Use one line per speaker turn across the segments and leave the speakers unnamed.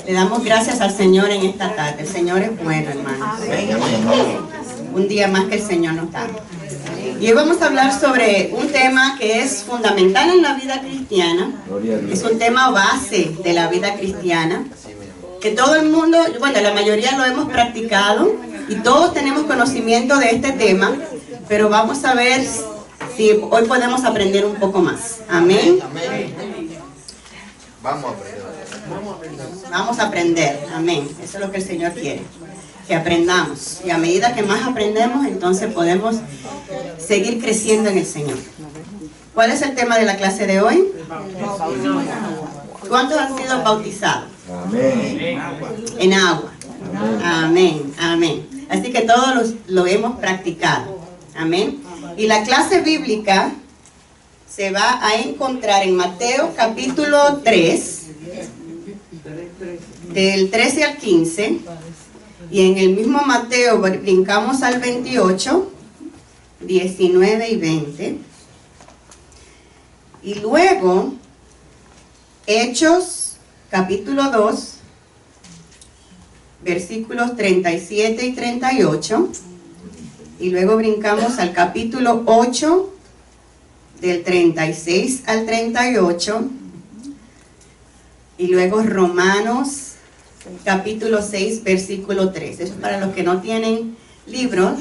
Le damos gracias al Señor en esta tarde. El Señor es bueno, hermanos. Un día más que el Señor nos da. Y hoy vamos a hablar sobre un tema que es fundamental en la vida cristiana. Es un tema base de la vida cristiana, que todo el mundo, bueno, la mayoría lo hemos practicado y todos tenemos conocimiento de este tema, pero vamos a ver si hoy podemos aprender un poco más. Amén. Vamos a aprender. Amén. Eso es lo que el Señor quiere, que aprendamos. Y a medida que más aprendemos, entonces podemos seguir creciendo en el Señor. ¿Cuál es el tema de la clase de hoy? ¿Cuántos han sido bautizados? Amén. En agua. Amén. Amén. Así que todos lo hemos practicado. Amén. Y la clase bíblica se va a encontrar en Mateo capítulo 3, del 13 al 15, y en el mismo Mateo brincamos al 28, 19 y 20, y luego Hechos capítulo 2, versículos 37 y 38, y luego brincamos al capítulo 8, del 36 al 38, y luego Romanos capítulo 6, versículo 3. Eso es para los que no tienen libros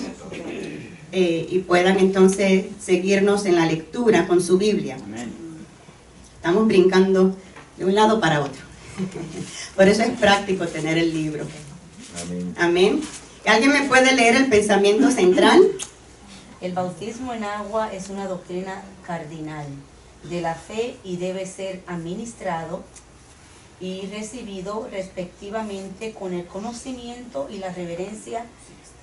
y puedan entonces seguirnos en la lectura con su Biblia. Estamos brincando de un lado para otro. Por eso es práctico tener el libro. Amén. ¿Alguien me puede leer el pensamiento central?
El bautismo en agua es una doctrina cardinal de la fe y debe ser administrado y recibido respectivamente con el conocimiento y la reverencia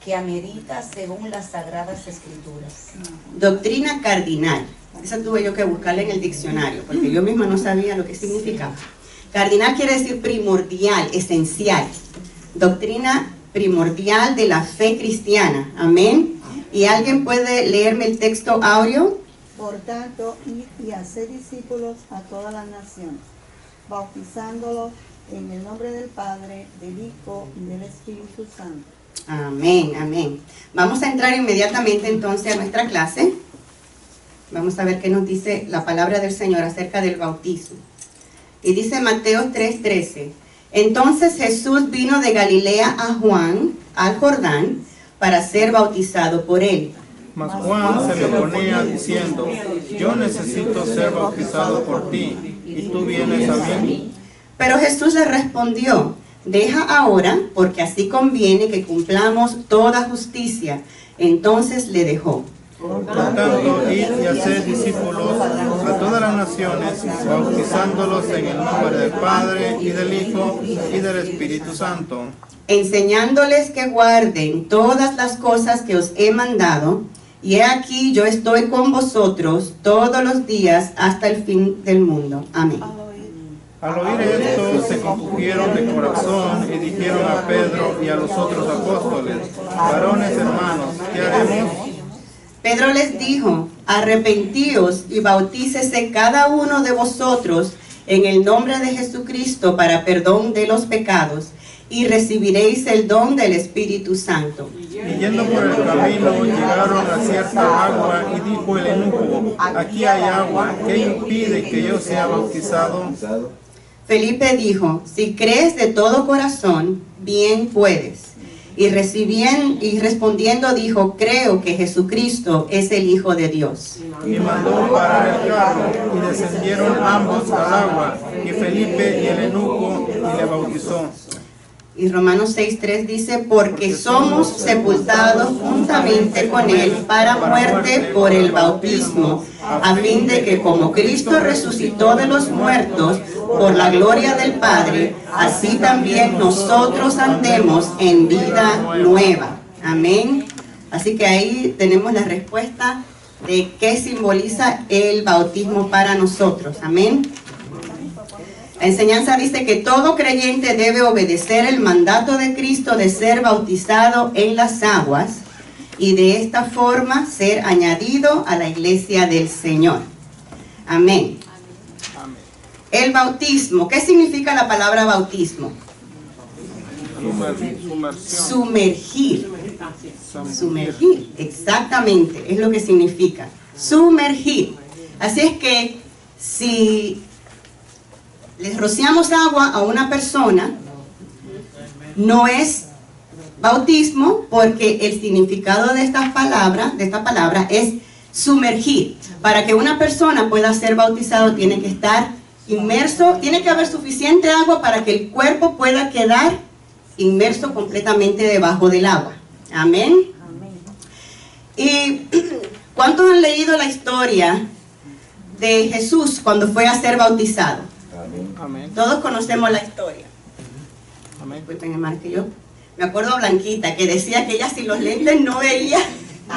que amerita según las Sagradas Escrituras.
Doctrina cardinal. Esa tuve yo que buscarla en el diccionario, porque yo misma no sabía lo que significaba. Cardinal quiere decir primordial, esencial. Doctrina primordial de la fe cristiana. Amén. ¿Y alguien puede leerme el texto audio?
Por tanto, id y hacer discípulos a todas las naciones, bautizándolos en el nombre del Padre, del Hijo y del Espíritu Santo.
Amén, amén. Vamos a entrar inmediatamente entonces a nuestra clase. Vamos a ver qué nos dice la palabra del Señor acerca del bautismo. Y dice Mateo 3:13. Entonces Jesús vino de Galilea a Juan, al Jordán, para ser bautizado por él.
Mas Juan se le oponía diciendo: yo necesito ser bautizado por ti, y tú vienes a mí.
Pero Jesús le respondió: deja ahora, porque así conviene que cumplamos toda justicia. Entonces le dejó.
Por tanto, id y haced discípulos a todas las naciones, bautizándolos en el nombre del Padre, y del Hijo, y del Espíritu Santo,
enseñándoles que guarden todas las cosas que os he mandado, y he aquí yo estoy con vosotros todos los días hasta el fin del mundo. Amén.
Al oír esto, se compungieron de corazón y dijeron a Pedro y a los otros apóstoles: varones hermanos, ¿qué haremos?
Pedro les dijo: arrepentíos y bautícese cada uno de vosotros en el nombre de Jesucristo para perdón de los pecados, y recibiréis el don del Espíritu Santo.
Y yendo por el camino, llegaron a cierta agua, y dijo el eunuco: aquí hay agua, ¿qué impide que yo sea bautizado?
Felipe dijo: si crees de todo corazón, bien puedes. Y respondiendo dijo: creo que Jesucristo es el Hijo de Dios.
Y mandó parar el carro, y descendieron ambos al agua, y Felipe y el eunuco, y le bautizó.
Y Romanos 6:3 dice: porque somos sepultados juntamente con él para muerte por el bautismo, a fin de que como Cristo resucitó de los muertos por la gloria del Padre, así también nosotros andemos en vida nueva. Amén. Así que ahí tenemos la respuesta de qué simboliza el bautismo para nosotros. Amén. La enseñanza dice que todo creyente debe obedecer el mandato de Cristo de ser bautizado en las aguas y de esta forma ser añadido a la iglesia del Señor. Amén. El bautismo. ¿Qué significa la palabra bautismo? Sumergir. Sumergir, exactamente, es lo que significa. Sumergir. Así es que si les rociamos agua a una persona, no es bautismo, porque el significado de esta palabra es sumergir. Para que una persona pueda ser bautizado tiene que estar inmerso, tiene que haber suficiente agua para que el cuerpo pueda quedar inmerso completamente debajo del agua. Amén. ¿Y cuántos han leído la historia de Jesús cuando fue a ser bautizado?
Amén.
Todos conocemos la historia.
Amén.
Disculpen, hermano, que yo me acuerdo a Blanquita, que decía que ella sin los lentes no veía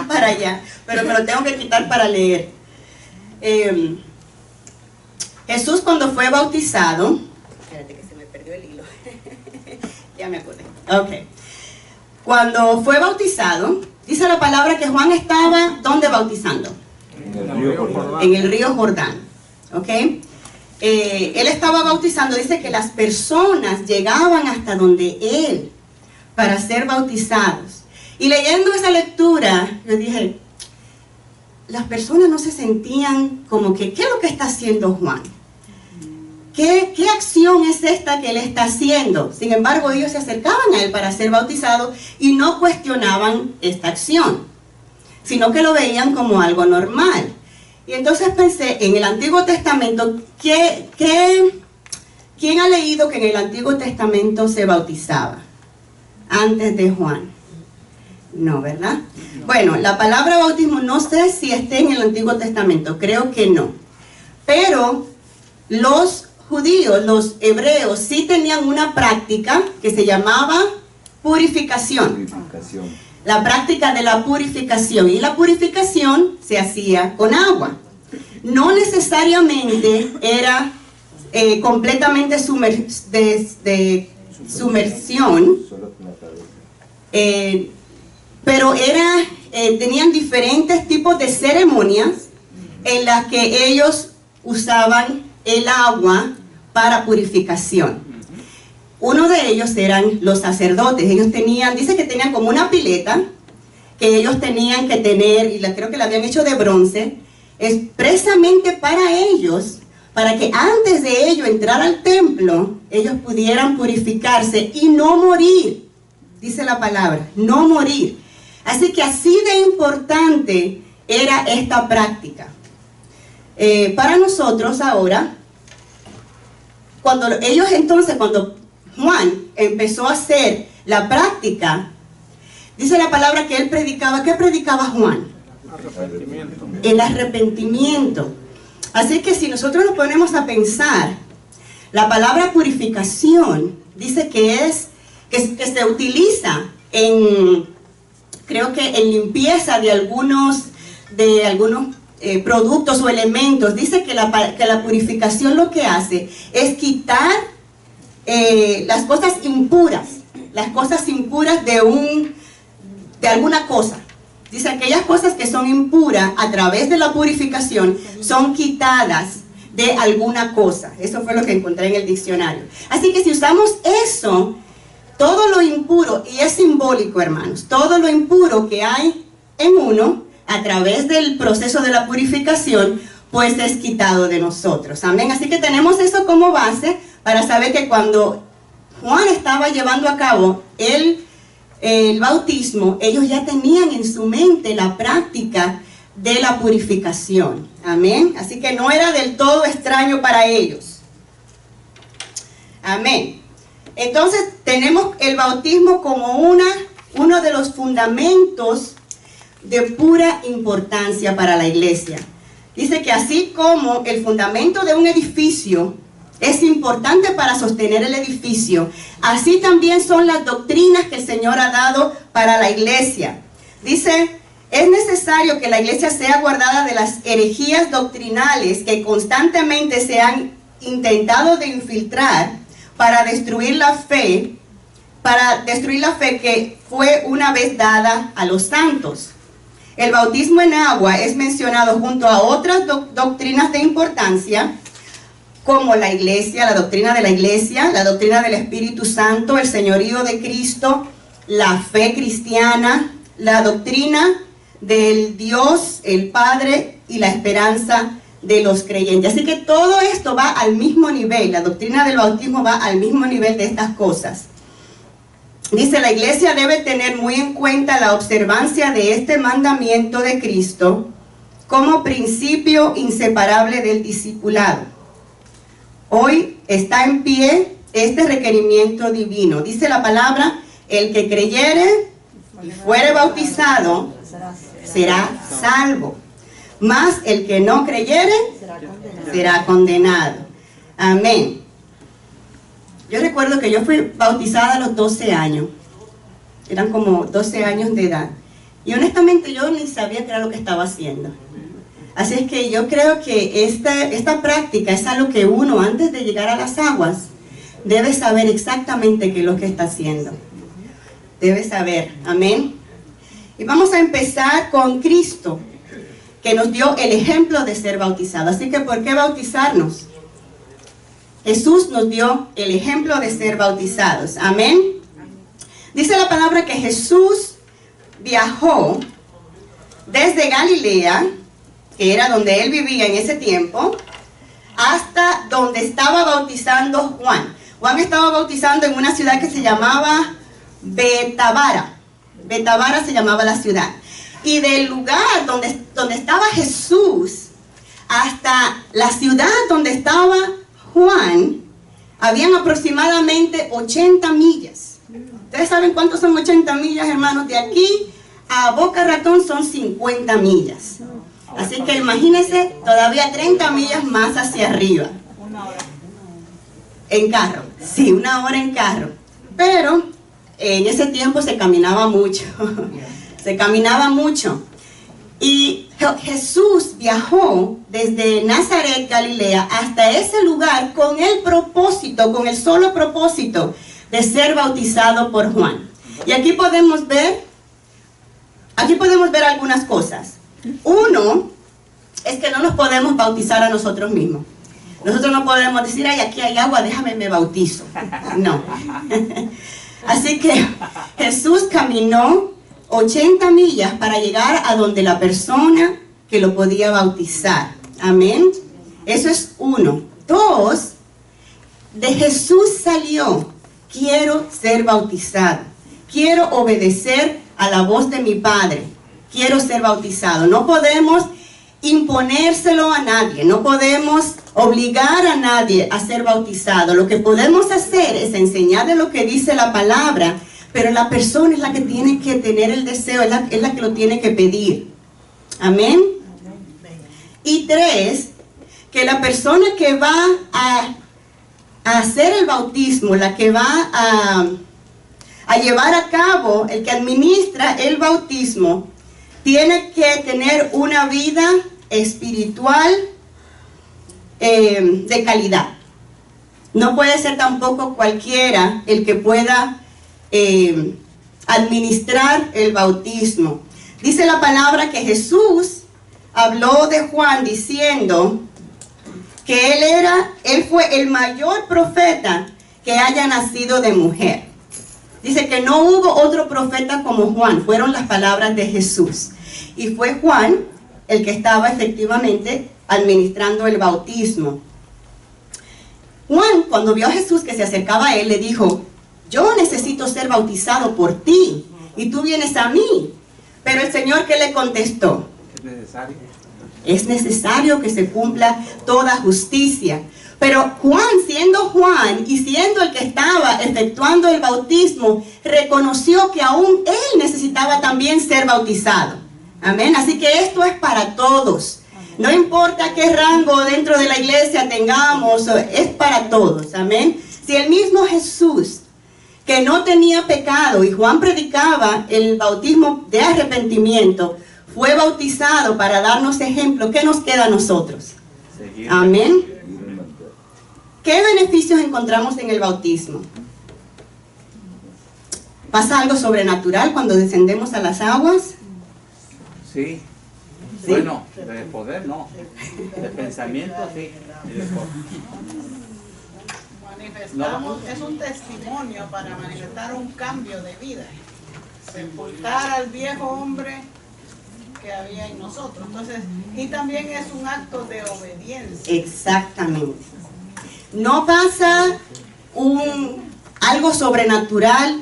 para allá, pero me lo tengo que quitar para leer. Jesús, cuando fue bautizado, espérate que se me perdió el hilo, ya me acordé. Ok. Cuando fue bautizado, dice la palabra que Juan estaba, ¿dónde bautizando? En el río Jordán. ¿Ok? Él estaba bautizando, dice que las personas llegaban hasta donde él para ser bautizados. Y leyendo esa lectura, yo dije, las personas no se sentían como que, ¿qué es lo que está haciendo Juan? ¿Qué acción es esta que él está haciendo? Sin embargo, ellos se acercaban a él para ser bautizados y no cuestionaban esta acción, sino que lo veían como algo normal. Y entonces pensé, en el Antiguo Testamento, ¿quién ha leído que en el Antiguo Testamento se bautizaba antes de Juan? No, ¿verdad? Bueno, la palabra bautismo no sé si está en el Antiguo Testamento, creo que no. Pero los judíos, los hebreos, sí tenían una práctica que se llamaba purificación. La práctica de la purificación. Y la purificación se hacía con agua. No necesariamente era completamente sumersión, pero tenían diferentes tipos de ceremonias en las que ellos usaban el agua para purificación. Uno de ellos eran los sacerdotes. Ellos tenían, dice que tenían como una pileta que ellos tenían que tener, y creo que la habían hecho de bronce, expresamente para ellos, para que antes de ellos entrar al templo, ellos pudieran purificarse y no morir. Dice la palabra, no morir. Así que así de importante era esta práctica. Para nosotros ahora, cuando Juan empezó a hacer la práctica, dice la palabra que él predicaba. ¿Qué predicaba Juan?
Arrepentimiento.
El arrepentimiento. Así que si nosotros nos ponemos a pensar, la palabra purificación dice que se utiliza creo que en limpieza de algunos productos o elementos. Dice que la purificación lo que hace es quitar las cosas impuras de alguna cosa. Dice, aquellas cosas que son impuras a través de la purificación son quitadas de alguna cosa. Eso fue lo que encontré en el diccionario. Así que si usamos eso, todo lo impuro, y es simbólico, hermanos, todo lo impuro que hay en uno, a través del proceso de la purificación, pues es quitado de nosotros. Amén. Así que tenemos eso como base para saber que cuando Juan estaba llevando a cabo el bautismo, ellos ya tenían en su mente la práctica de la purificación. Amén. Así que no era del todo extraño para ellos. Amén. Entonces tenemos el bautismo como uno de los fundamentos de pura importancia para la iglesia. Dice que así como el fundamento de un edificio es importante para sostener el edificio, así también son las doctrinas que el Señor ha dado para la iglesia. Dice, es necesario que la iglesia sea guardada de las herejías doctrinales que constantemente se han intentado de infiltrar para destruir la fe que fue una vez dada a los santos. El bautismo en agua es mencionado junto a otras doctrinas de importancia como la iglesia, la doctrina de la iglesia, la doctrina del Espíritu Santo, el señorío de Cristo, la fe cristiana, la doctrina del Dios, el Padre y la esperanza de los creyentes. Así que todo esto va al mismo nivel, la doctrina del bautismo va al mismo nivel de estas cosas. Dice, la iglesia debe tener muy en cuenta la observancia de este mandamiento de Cristo como principio inseparable del discipulado. Hoy está en pie este requerimiento divino. Dice la palabra, el que creyere y fuere bautizado será salvo, mas el que no creyere será condenado. Amén. Yo recuerdo que yo fui bautizada a los 12 años. Eran como 12 años de edad. Y honestamente yo ni sabía qué era lo que estaba haciendo. Así es que yo creo que esta práctica es algo que uno, antes de llegar a las aguas, debe saber exactamente qué es lo que está haciendo. Debe saber. Amén. Y vamos a empezar con Cristo, que nos dio el ejemplo de ser bautizado. Así que, ¿por qué bautizarnos? Jesús nos dio el ejemplo de ser bautizados. Amén. Dice la palabra que Jesús viajó desde Galilea, que era donde él vivía en ese tiempo, hasta donde estaba bautizando Juan. Juan estaba bautizando en una ciudad que se llamaba Betabara. Betabara se llamaba la ciudad. Y del lugar donde estaba Jesús hasta la ciudad donde estaba Juan, habían aproximadamente 80 millas. ¿Ustedes saben cuántos son 80 millas, hermanos? De aquí a Boca Ratón son 50 millas. Así que imagínense, todavía 30 millas más hacia arriba. En carro. Sí, 1 hora en carro. Pero en ese tiempo se caminaba mucho. Se caminaba mucho. Y Jesús viajó desde Nazaret, Galilea, hasta ese lugar con el propósito, con el solo propósito de ser bautizado por Juan. Y aquí podemos ver algunas cosas. Uno, es que no nos podemos bautizar a nosotros mismos. Nosotros no podemos decir, ay, aquí hay agua, déjame me bautizo. No. Así que Jesús caminó 80 millas para llegar a donde la persona que lo podía bautizar. Amén. Eso es uno. Dos, de Jesús salió, quiero ser bautizado. Quiero obedecer a la voz de mi Padre. Quiero ser bautizado. No podemos imponérselo a nadie. No podemos obligar a nadie a ser bautizado. Lo que podemos hacer es enseñarle lo que dice la palabra, pero la persona es la que tiene que tener el deseo, es la que lo tiene que pedir. Amén. Y tres, que la persona que va a hacer el bautismo, la que va a llevar a cabo, el que administra el bautismo, tiene que tener una vida espiritual de calidad. No puede ser tampoco cualquiera el que pueda administrar el bautismo. Dice la palabra que Jesús habló de Juan diciendo que él fue el mayor profeta que haya nacido de mujer. Dice que no hubo otro profeta como Juan, fueron las palabras de Jesús. Y fue Juan el que estaba efectivamente administrando el bautismo. Juan, cuando vio a Jesús que se acercaba a él, le dijo, yo necesito ser bautizado por ti, y tú vienes a mí. Pero el Señor, ¿qué le contestó? ¿Es necesario? Es necesario que se cumpla toda justicia. Pero Juan, siendo Juan y siendo el que estaba efectuando el bautismo, reconoció que aún él necesitaba también ser bautizado. Amén. Así que esto es para todos. No importa qué rango dentro de la iglesia tengamos, es para todos. Amén. Si el mismo Jesús, que no tenía pecado, y Juan predicaba el bautismo de arrepentimiento, fue bautizado para darnos ejemplo, ¿qué nos queda a nosotros? Amén. ¿Qué beneficios encontramos en el bautismo? ¿Pasa algo sobrenatural cuando descendemos a las aguas?
Sí.
¿sí?
Bueno, de poder no, de pensamiento sí. Y de poder.
Manifestamos, es un testimonio para manifestar un cambio de vida, sepultar al viejo hombre que había en nosotros. Entonces, y también es un acto de obediencia.
Exactamente. No pasa algo sobrenatural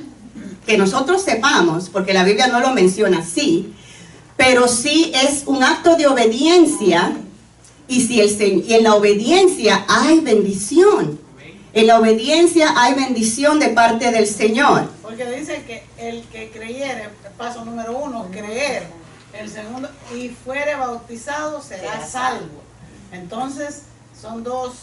que nosotros sepamos, porque la Biblia no lo menciona así, pero sí es un acto de obediencia, y en la obediencia hay bendición. En la obediencia hay bendición de parte del Señor.
Porque dice que el que creyere, el paso número 1, creer. El segundo, y fuere bautizado, será salvo. Entonces, son dos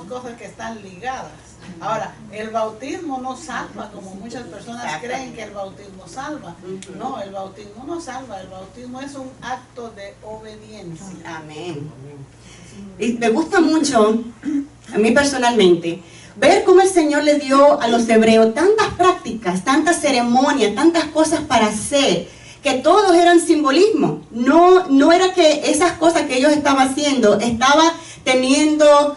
cosas que están ligadas. Ahora, el bautismo no salva, como muchas personas creen que el bautismo salva. No, el bautismo no salva, el bautismo es un acto de obediencia.
Amén. Y me gusta mucho, a mí personalmente, ver cómo el Señor le dio a los hebreos tantas prácticas, tantas ceremonias, tantas cosas para hacer, que todos eran simbolismo. No era que esas cosas que ellos estaban haciendo, estaba teniendo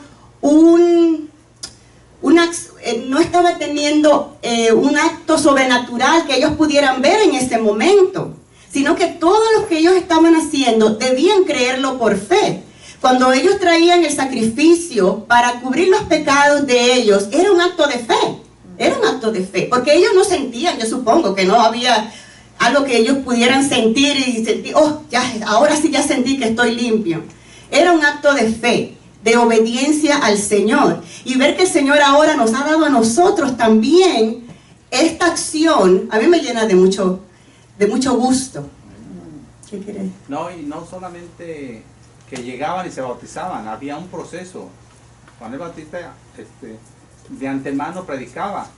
no estaba teniendo un acto sobrenatural que ellos pudieran ver en ese momento, sino que todo lo que ellos estaban haciendo debían creerlo por fe. Cuando ellos traían el sacrificio para cubrir los pecados de ellos, era un acto de fe. Era un acto de fe, porque ellos no sentían, yo supongo que no había algo que ellos pudieran sentir y sentir, oh, ya, ahora sí ya sentí que estoy limpio. Era un acto de fe, de obediencia al Señor. Y ver que el Señor ahora nos ha dado a nosotros también esta acción, a mí me llena de mucho gusto. ¿Qué quieres?
No, y no solamente que llegaban y se bautizaban, había un proceso. Juan el Bautista de antemano predicaba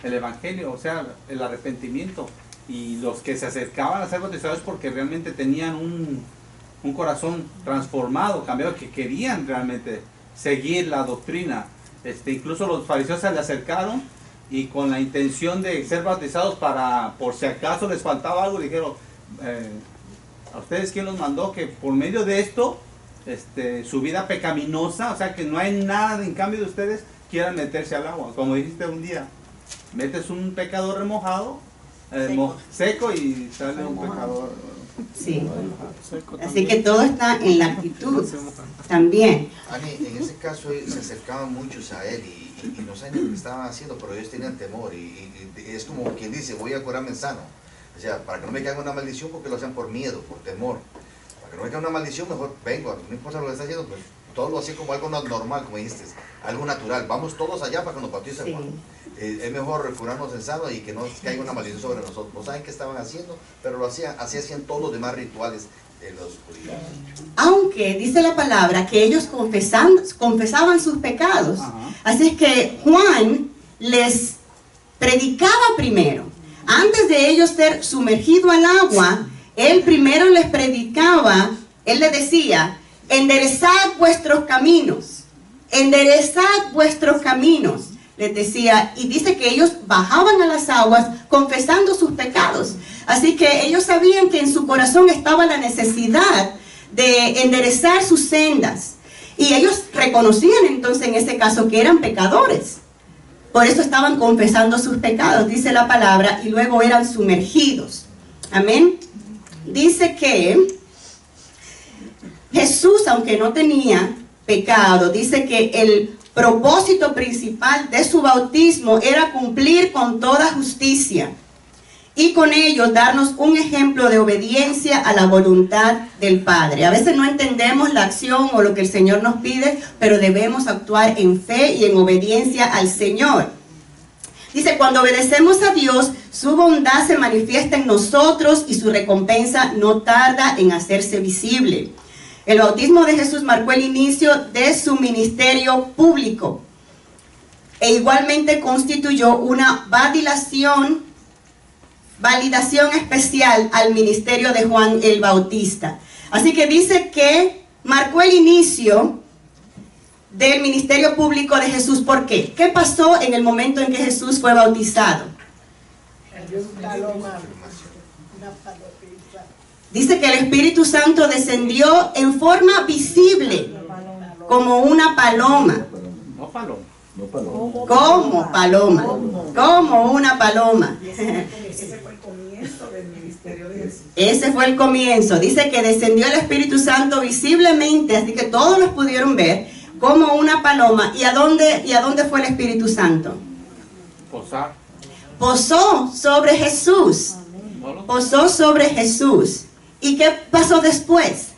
el evangelio, o sea, el arrepentimiento, y los que se acercaban a ser bautizados porque realmente tenían un corazón transformado, cambiado, que querían realmente seguir la doctrina. Incluso los fariseos se le acercaron y con la intención de ser bautizados para, por si acaso les faltaba algo, dijeron, ¿a ustedes quién los mandó que por medio de esto, su vida pecaminosa, o sea que no hay nada en cambio de ustedes, quieran meterse al agua? Como dijiste un día, metes un pecador remojado, seco, y sale un pecador.
Sí. Así que todo está en la actitud también.
Ani, en ese caso se acercaban muchos a él y no sabían lo que estaban haciendo, pero ellos tenían temor y es como quien dice, voy a curarme sano. O sea, para que no me caiga una maldición, porque lo hacen por miedo, por temor. Para que no me caiga una maldición, mejor vengo, no importa lo que está haciendo, pues todo lo hacen como algo normal, como dijiste, algo natural. Vamos todos allá para que nos bauticen. Sí. Es mejor curarnos en sano y que no caiga una maldición sobre nosotros. No saben qué estaban haciendo, pero lo hacían, así hacían todos los demás rituales de los judíos.
Aunque dice la palabra que ellos confesaban sus pecados. Así es que Juan les predicaba primero. Antes de ellos ser sumergidos al agua, él primero les predicaba. Él les decía, enderezad vuestros caminos, enderezad vuestros caminos, les decía, y dice que ellos bajaban a las aguas confesando sus pecados. Así que ellos sabían que en su corazón estaba la necesidad de enderezar sus sendas, y ellos reconocían entonces en ese caso que eran pecadores. Por eso estaban confesando sus pecados, dice la palabra, y luego eran sumergidos. Amén. Dice que Jesús, aunque no tenía pecado, dice que el propósito principal de su bautismo era cumplir con toda justicia y con ello darnos un ejemplo de obediencia a la voluntad del Padre. A veces no entendemos la acción o lo que el Señor nos pide, pero debemos actuar en fe y en obediencia al Señor. Dice, cuando obedecemos a Dios, su bondad se manifiesta en nosotros y su recompensa no tarda en hacerse visible. El bautismo de Jesús marcó el inicio de su ministerio público e igualmente constituyó una validación especial al ministerio de Juan el Bautista. Así que dice que marcó el inicio del ministerio público de Jesús. ¿Por qué? ¿Qué pasó en el momento en que Jesús fue bautizado? dice que el Espíritu Santo descendió en forma visible, como una paloma.
No paloma.
Como paloma, como una paloma.
Ese fue el comienzo del ministerio de Jesús.
Ese fue el comienzo. Dice que descendió el Espíritu Santo visiblemente, así que todos los pudieron ver, como una paloma. ¿Y a dónde fue el Espíritu Santo?
Posar.
Posó sobre Jesús. Posó sobre Jesús. ¿Y qué pasó después?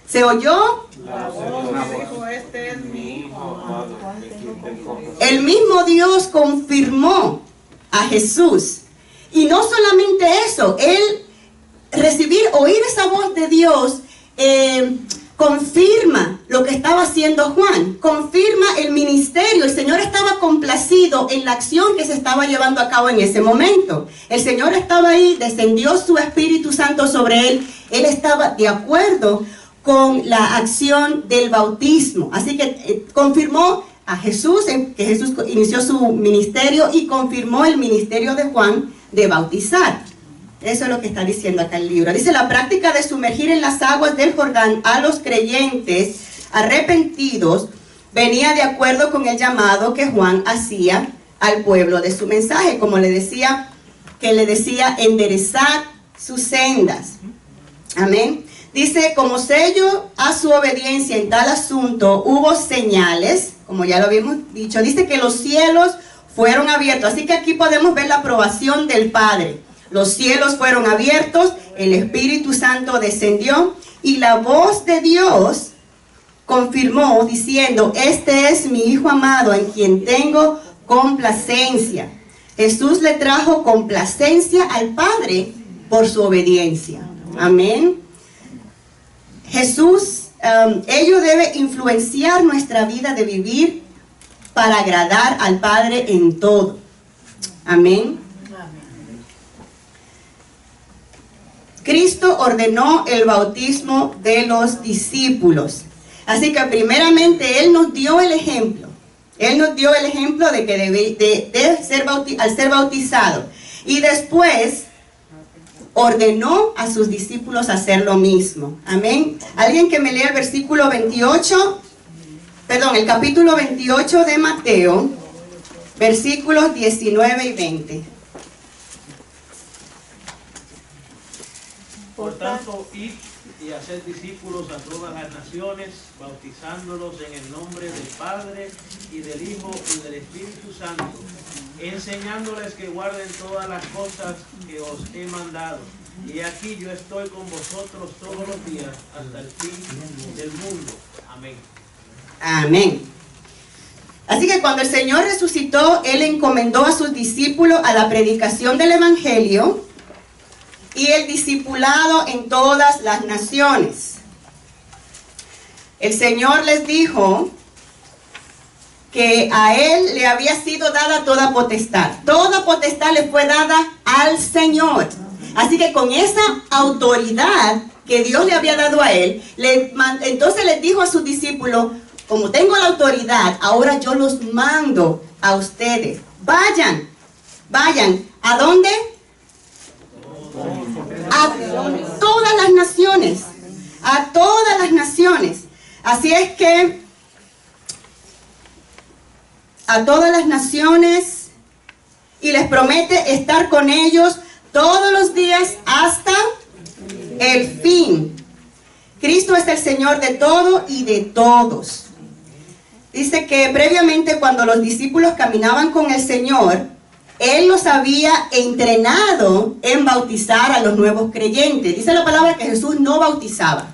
¿Se oyó?
Dijo, este es mi hijo.
El mismo Dios confirmó a Jesús. Y no solamente eso, él oír esa voz de Dios, confirma lo que estaba haciendo Juan, confirma el ministerio. El Señor estaba complacido en la acción que se estaba llevando a cabo en ese momento. El Señor estaba ahí, descendió su Espíritu Santo sobre él estaba de acuerdo con la acción del bautismo. Así que confirmó a Jesús, que Jesús inició su ministerio y confirmó el ministerio de Juan de bautizar. Eso es lo que está diciendo acá el libro. Dice, la práctica de sumergir en las aguas del Jordán a los creyentes arrepentidos venía de acuerdo con el llamado que Juan hacía al pueblo de su mensaje, como le decía, enderezar sus sendas. Amén. Dice, como sello a su obediencia en tal asunto, hubo señales, como ya lo habíamos dicho. Dice que los cielos fueron abiertos. Así que aquí podemos ver la aprobación del Padre. Los cielos fueron abiertos, el Espíritu Santo descendió y la voz de Dios confirmó diciendo, este es mi Hijo amado en quien tengo complacencia. Jesús le trajo complacencia al Padre por su obediencia. Amén. Jesús, ello debe influenciar nuestra vida de vivir para agradar al Padre en todo. Amén. Cristo ordenó el bautismo de los discípulos. Así que primeramente Él nos dio el ejemplo. Él nos dio el ejemplo de que al ser bautizado. Y después ordenó a sus discípulos hacer lo mismo. Amén. Alguien que me lea el versículo 28, el capítulo 28 de Mateo, versículos 19 y 20.
Por tanto, id y haced discípulos a todas las naciones, bautizándolos en el nombre del Padre, y del Hijo, y del Espíritu Santo, enseñándoles que guarden todas las cosas que os he mandado. Y aquí yo estoy con vosotros todos los días, hasta el fin del mundo. Amén.
Amén. Así que cuando el Señor resucitó, Él encomendó a sus discípulos a la predicación del Evangelio y el discipulado en todas las naciones. El Señor les dijo que a Él le había sido dada toda potestad. Toda potestad le fue dada al Señor. Así que con esa autoridad que Dios le había dado a Él, entonces les dijo a sus discípulos, como tengo la autoridad, ahora yo los mando a ustedes. Vayan. ¿A dónde? A todas las naciones. A todas las naciones. Así es que a todas las naciones, y les promete estar con ellos todos los días hasta el fin. Cristo es el Señor de todo y de todos. Dice que previamente, cuando los discípulos caminaban con el Señor, Él los había entrenado en bautizar a los nuevos creyentes. Dice la palabra que Jesús no bautizaba.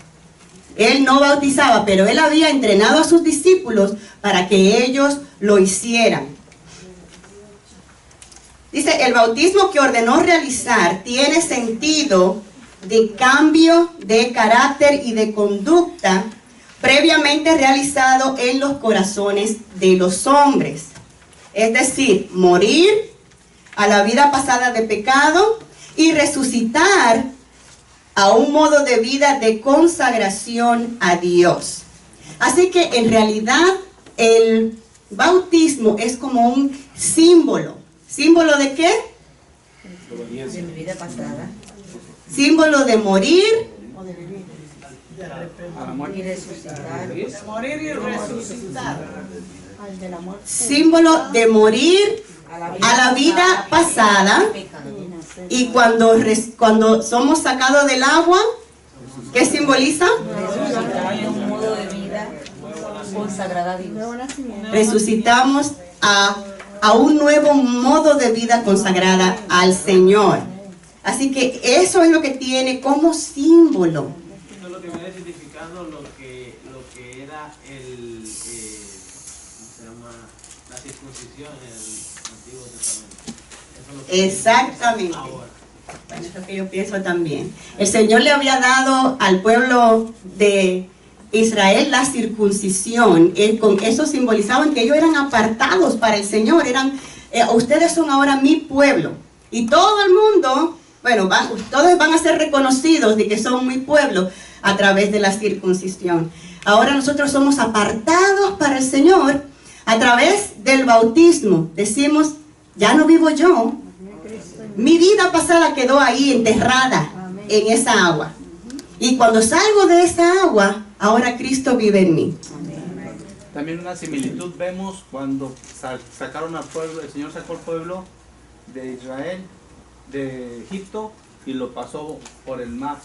Él no bautizaba, pero Él había entrenado a sus discípulos para que ellos lo hicieran. Dice, el bautismo que ordenó realizar tiene sentido de cambio de carácter y de conducta previamente realizado en los corazones de los hombres. Es decir, morir a la vida pasada de pecado y resucitar a un modo de vida de consagración a Dios. Así que en realidad el bautismo es como un símbolo. ¿Símbolo de qué?
De mi vida pasada.
Símbolo de morir
o de vivir.
A la muerte.
Y resucitar.
De morir y resucitar.
Al de la muerte.
Símbolo de morir a la vida pasada.
Y nacer.
Y cuando somos sacados del agua, ¿qué simboliza?
Resucitar de un modo de vida consagrada a Dios.
Nuevo nacimiento.
Resucitamos a un nuevo modo de vida consagrada al Señor. Así que eso es lo que tiene como símbolo.
Esto es lo que viene significando lo que era ¿cómo se llama? La circuncisión en el Antiguo Testamento. Eso es lo que
Exactamente.
ahora.
Bueno, es lo que yo pienso también. El Señor le había dado al pueblo de Israel la circuncisión. Con eso simbolizaban que ellos eran apartados para el Señor. Ustedes son ahora mi pueblo. Y todo el mundo, bueno, todos van a ser reconocidos de que son mi pueblo a través de la circuncisión. Ahora nosotros somos apartados para el Señor a través del bautismo. Decimos, ya no vivo yo. Mi vida pasada quedó ahí enterrada en esa agua. Y cuando salgo de esa agua, ahora Cristo vive en mí.
También una similitud vemos cuando sacaron al pueblo, el Señor sacó al pueblo de Israel, de Egipto, y lo pasó por el mar.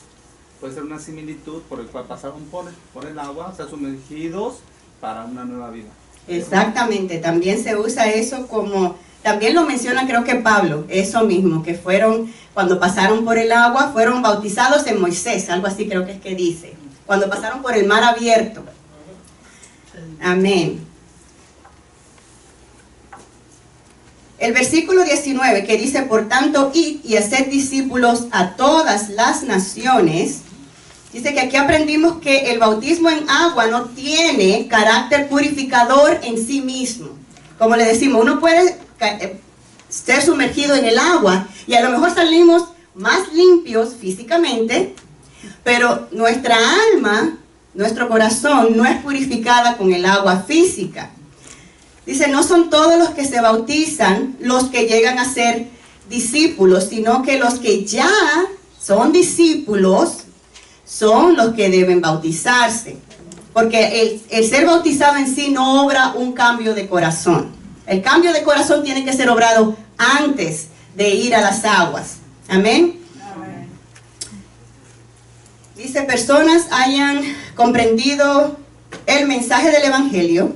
Puede ser una similitud por el cual pasaron por el agua, ser sumergidos para una nueva vida.
Exactamente, también se usa eso como, también lo menciona creo que Pablo, eso mismo, que fueron, cuando pasaron por el agua, fueron bautizados en Moisés, algo así creo que es que dice, cuando pasaron por el mar abierto. Amén. El versículo 19 que dice, por tanto, id y haced discípulos a todas las naciones. Dice que aquí aprendimos que el bautismo en agua no tiene carácter purificador en sí mismo. Como le decimos, uno puede ser sumergido en el agua y a lo mejor salimos más limpios físicamente, pero nuestra alma, nuestro corazón no es purificada con el agua física. Dice, no son todos los que se bautizan los que llegan a ser discípulos, sino que los que ya son discípulos son los que deben bautizarse. Porque el ser bautizado en sí no obra un cambio de corazón. El cambio de corazón tiene que ser obrado antes de ir a las aguas. Amén.
Amén.
Dice, personas hayan comprendido el mensaje del Evangelio.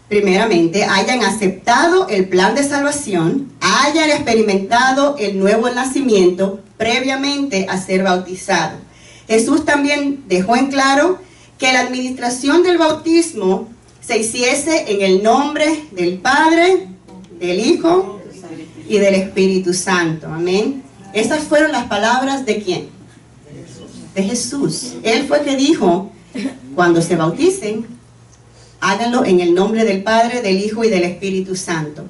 Primeramente, hayan aceptado el plan de salvación, hayan experimentado el nuevo nacimiento previamente a ser bautizado. Jesús también dejó en claro que la administración del bautismo se hiciese en el nombre del Padre, del Hijo y del Espíritu Santo. Amén. Esas fueron las palabras ¿de quién? De Jesús. Él fue que dijo, cuando se bauticen, háganlo en el nombre del Padre, del Hijo y del Espíritu Santo.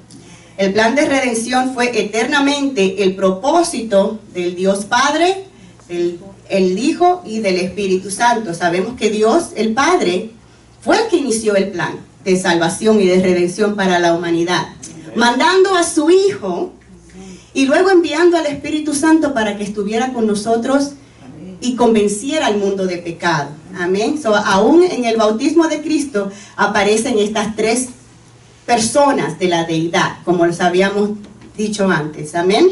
El plan de redención fue eternamente el propósito del Dios Padre, el Hijo y del Espíritu Santo. Sabemos que Dios, el Padre, fue el que inició el plan de salvación y de redención para la humanidad, mandando a su Hijo y luego enviando al Espíritu Santo para que estuviera con nosotros y convenciera al mundo de pecado. Amén. Aún en el bautismo de Cristo aparecen estas tres personas de la deidad, como los habíamos dicho antes. Amén.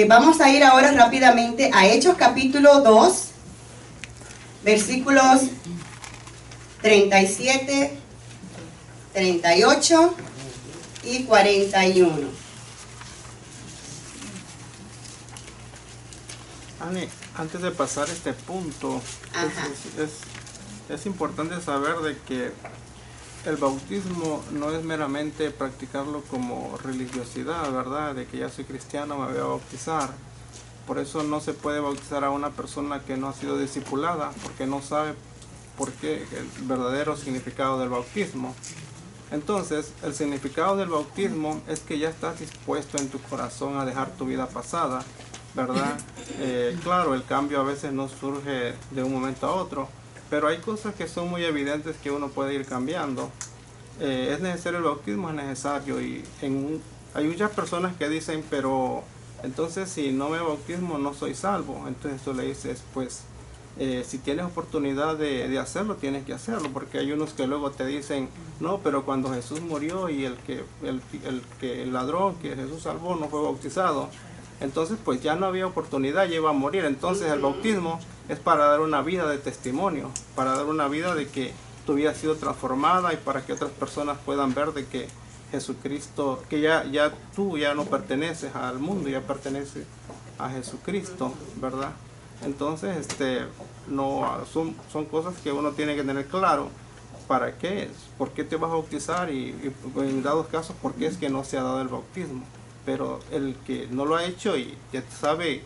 Vamos a ir ahora rápidamente a Hechos capítulo 2, versículos 37, 38 y 41.
Ani, antes de pasar este punto, es importante saber de que el bautismo no es meramente practicarlo como religiosidad, ¿verdad? De que ya soy cristiano, me voy a bautizar. Por eso no se puede bautizar a una persona que no ha sido discipulada, porque no sabe por qué el verdadero significado del bautismo. Entonces, el significado del bautismo es que ya estás dispuesto en tu corazón a dejar tu vida pasada, ¿verdad? Claro, el cambio a veces no surge de un momento a otro, pero hay cosas que son muy evidentes que uno puede ir cambiando. Es necesario el bautismo, es necesario, y hay muchas personas que dicen, pero Entonces, si no me bautismo, no soy salvo. Entonces tú le dices, pues, si tienes oportunidad de hacerlo, tienes que hacerlo, porque hay unos que luego te dicen, no, pero cuando Jesús murió y el ladrón que Jesús salvó no fue bautizado, entonces pues ya no había oportunidad, ya iba a morir. Entonces el bautismo es para dar una vida de testimonio, para dar una vida de que tu vida ha sido transformada y para que otras personas puedan ver de que Jesucristo, que ya tú ya no perteneces al mundo, ya perteneces a Jesucristo, ¿verdad? Entonces, no son cosas que uno tiene que tener claro. ¿Para qué? ¿Por qué te vas a bautizar? Y en dados casos, ¿por qué es que no se ha dado el bautismo? Pero el que no lo ha hecho y ya sabe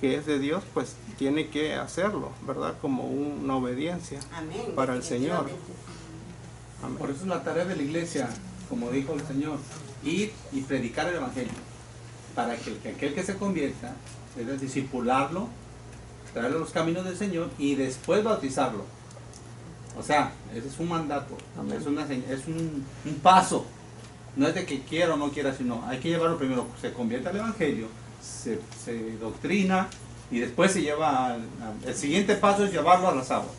que es de Dios, pues tiene que hacerlo, ¿verdad? Como una obediencia.
Amén.
Para el Señor. Amén.
Por eso es la tarea de la iglesia, como dijo el Señor, ir y predicar el Evangelio, para que aquel que se convierta, es discipularlo, traerlo a los caminos del Señor y después bautizarlo. O sea, ese es un mandato, es un paso. No es de que quiera o no quiera, sino hay que llevarlo primero. Se convierte al Evangelio, se doctrina y después se lleva el siguiente paso es llevarlo a las aguas.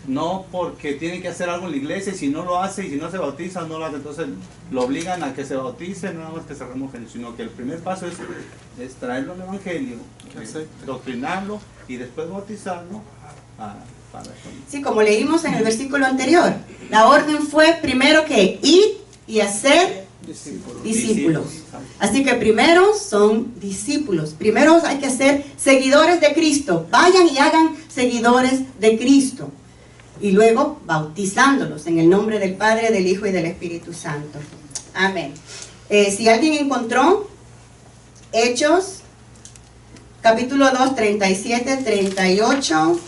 No porque tiene que hacer algo en la iglesia y si no lo hace y si no se bautiza, no lo hace, entonces lo obligan a que se bautice, nada más que se remojen, sino que el primer paso es traerlo al Evangelio, doctrinarlo y después bautizarlo.
Sí, como leímos en el versículo anterior, la orden fue primero que ir y hacer discípulos. Así que primero son discípulos, primero hay que ser seguidores de Cristo, vayan y hagan seguidores de Cristo y luego bautizándolos en el nombre del Padre, del Hijo y del Espíritu Santo. Amén. Si alguien encontró Hechos capítulo 2, 37, 38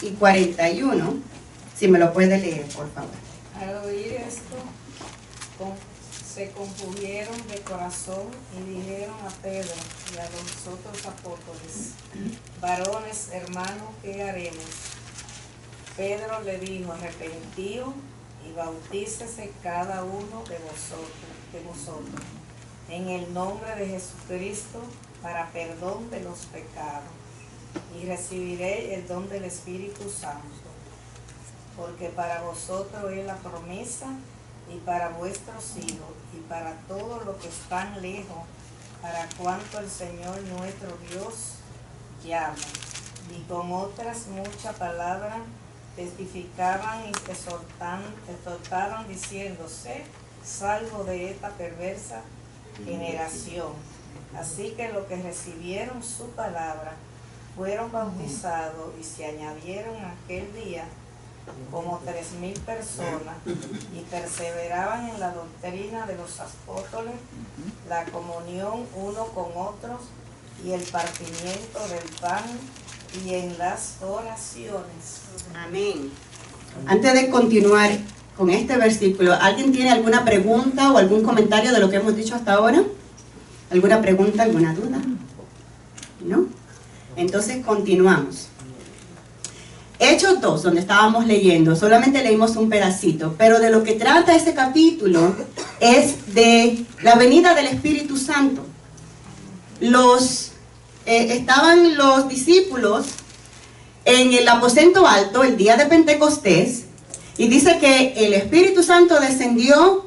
y 41, si me lo puede leer, por favor.
Al oír esto, se compungieron de corazón y dijeron a Pedro y a los otros apóstoles: varones, hermanos, ¿qué haremos? Pedro le dijo: arrepentíos y bautícese cada uno de vosotros en el nombre de Jesucristo para perdón de los pecados, y recibiréis el don del Espíritu Santo, porque para vosotros es la promesa, y para vuestros hijos, y para todos los que están lejos, para cuanto el Señor nuestro Dios llama. Y con otras muchas palabras testificaban y exhortaban diciendo: sé salvo de esta perversa generación. Así que los que recibieron su palabra fueron bautizados, y se añadieron aquel día como 3,000 personas, y perseveraban en la doctrina de los apóstoles, la comunión uno con otros, y el partimiento del pan, y en las oraciones.
Amén. Antes de continuar con este versículo, ¿alguien tiene alguna pregunta o algún comentario de lo que hemos dicho hasta ahora? ¿Alguna pregunta, alguna duda? ¿No? Entonces continuamos. Hechos 2, donde estábamos leyendo, solamente leímos un pedacito, pero de lo que trata ese capítulo es de la venida del Espíritu Santo. Estaban los discípulos en el aposento alto el día de Pentecostés, y dice que el Espíritu Santo descendió,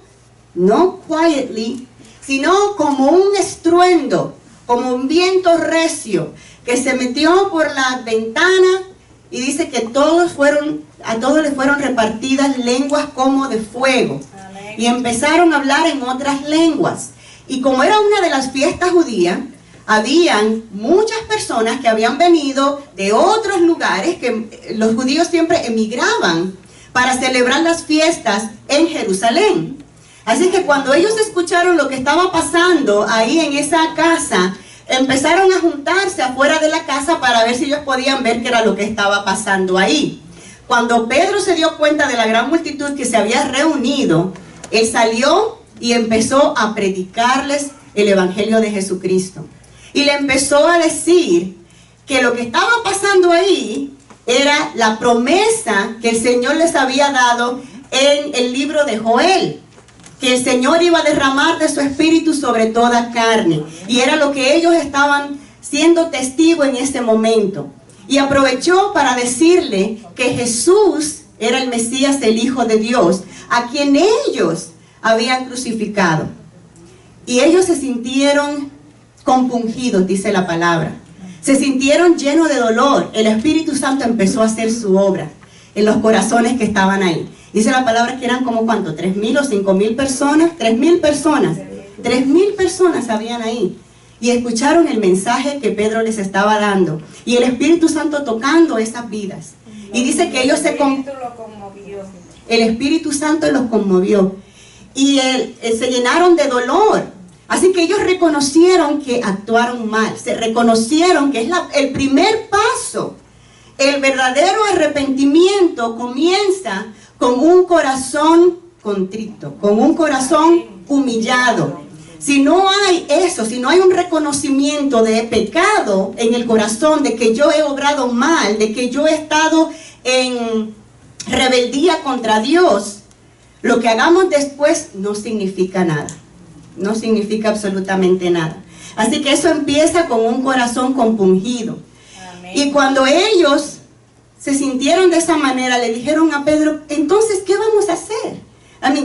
no quietly, sino como un estruendo, como un viento recio, que se metió por la ventana. Y dice que a todos les fueron repartidas lenguas como de fuego. Amén. Y empezaron a hablar en otras lenguas. Y como era una de las fiestas judías, habían muchas personas que habían venido de otros lugares, que los judíos siempre emigraban para celebrar las fiestas en Jerusalén. Así que cuando ellos escucharon lo que estaba pasando ahí en esa casa, empezaron a juntarse afuera de la casa para ver si ellos podían ver qué era lo que estaba pasando ahí. Cuando Pedro se dio cuenta de la gran multitud que se había reunido, él salió y empezó a predicarles el Evangelio de Jesucristo. Y le empezó a decir que lo que estaba pasando ahí era la promesa que el Señor les había dado en el libro de Joel. que el Señor iba a derramar de su espíritu sobre toda carne. Y era lo que ellos estaban siendo testigos en ese momento. Y aprovechó para decirle que Jesús era el Mesías, el Hijo de Dios, a quien ellos habían crucificado. Y ellos se sintieron compungidos, dice la palabra. Se sintieron llenos de dolor. El Espíritu Santo empezó a hacer su obra en los corazones que estaban ahí. Dice la palabra que eran como ¿cuánto? 3,000 o 5,000 personas. 3,000 personas. 3,000 personas habían ahí. Y escucharon el mensaje que Pedro les estaba dando. Y el Espíritu Santo tocando esas vidas. Y dice que ellos el Espíritu Santo los conmovió. Y se llenaron de dolor. Así que ellos reconocieron que actuaron mal. Se reconocieron que es el primer paso. El verdadero arrepentimiento comienza con un corazón contrito, con un corazón humillado. Si no hay eso, si no hay un reconocimiento de pecado en el corazón, de que yo he obrado mal, de que yo he estado en rebeldía contra Dios, lo que hagamos después no significa nada. No significa absolutamente nada. Así que eso empieza con un corazón compungido. Amén. Y cuando ellos se sintieron de esa manera, le dijeron a Pedro, entonces, ¿qué vamos a hacer?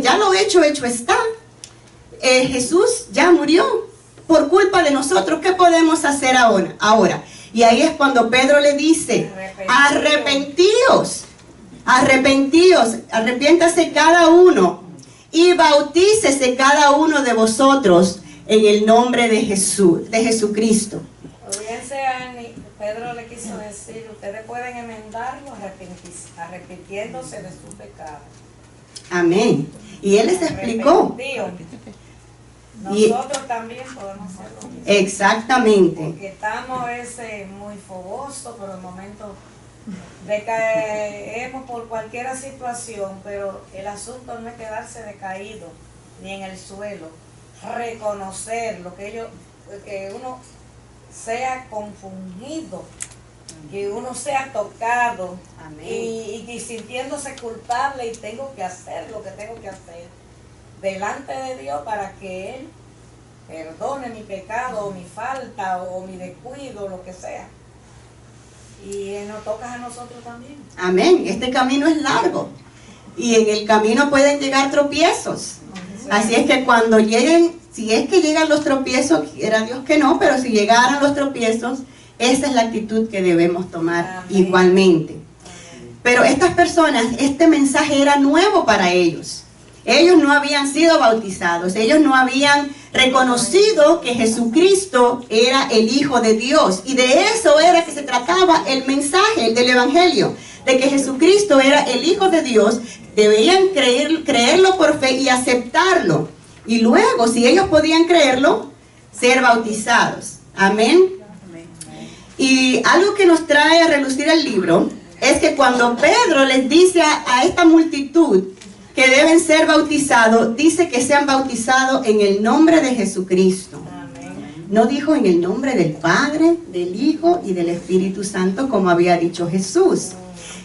Ya lo hecho está. Jesús ya murió por culpa de nosotros. ¿Qué podemos hacer ahora? Y ahí es cuando Pedro le dice, arrepentíos, arrepiéntase cada uno y bautícese cada uno de vosotros en el nombre de Jesús, de Jesucristo.
Pedro le quiso decir, ustedes pueden enmendarlo arrepintiéndose de su pecado. Amén.
Y él les explicó.
Nosotros también podemos hacerlo.
Exactamente.
Porque estamos muy fogosos por el momento decaemos por cualquier situación, pero el asunto no es quedarse decaído ni en el suelo. Reconocer lo que uno sea confundido, que uno sea tocado. y sintiéndose culpable y tengo que hacer lo que tengo que hacer delante de Dios para que Él perdone mi pecado o mi falta o mi descuido, lo que sea. Y nos toca a nosotros también.
Amén. Este camino es largo y en el camino pueden llegar tropiezos. Así es que cuando lleguen, si es que llegan los tropiezos, quiera Dios que no, pero si llegaran los tropiezos, esa es la actitud que debemos tomar. Amén. Igualmente. Pero estas personas, este mensaje era nuevo para ellos. Ellos no habían sido bautizados, ellos no habían reconocido que Jesucristo era el Hijo de Dios. Y de eso era que se trataba el mensaje del Evangelio, de que Jesucristo era el Hijo de Dios. Debían creerlo por fe y aceptarlo. Y luego, si ellos podían creerlo, ser bautizados. Amén. Y algo que nos trae a relucir el libro es que cuando Pedro les dice a esta multitud que deben ser bautizados, dice que sean bautizados en el nombre de Jesucristo. No dijo en el nombre del Padre, del Hijo y del Espíritu Santo, como había dicho Jesús.